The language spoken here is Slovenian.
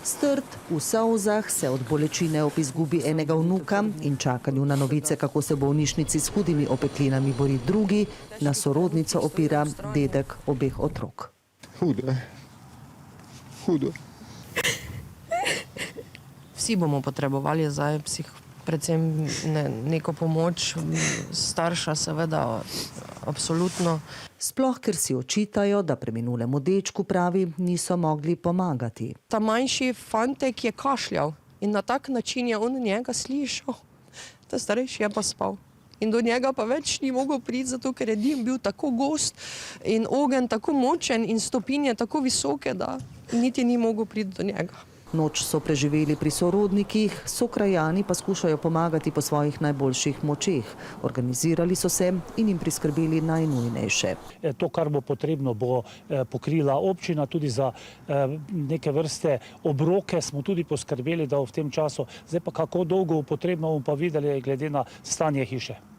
Strt, v solzah se od bolečine ob izgubi enega vnuka in čakanju na novice, kako se v bolnišnici s hudimi opeklinami bori drugi, na sorodnico opira dedek obeh otrok. Hudo. Hudo. Vsi bomo potrebovali zdaj predvsem neko pomoč, starša seveda, absolutno. Sploh, ker si očitajo, da preminulemu dečku, pravi, niso mogli pomagati. Ta manjši fantek je kašljal in na tak način je on njega slišal. Ta starejši je pa spal. In do njega pa več ni mogel priti, zato ker je dim bil tako gost in ogenj tako močen in stopinje tako visoke, da niti ni mogel priti do njega. Noč so preživeli pri sorodnikih, sokrajani pa skušajo pomagati po svojih najboljših močeh. Organizirali so se in jim priskrbeli najnujnejše. To, kar bo potrebno, bo pokrila občina, tudi za neke vrste obroke smo tudi poskrbeli, da v tem času. Zdaj pa kako dolgo potrebno, bomo pa videli glede na stanje hiše.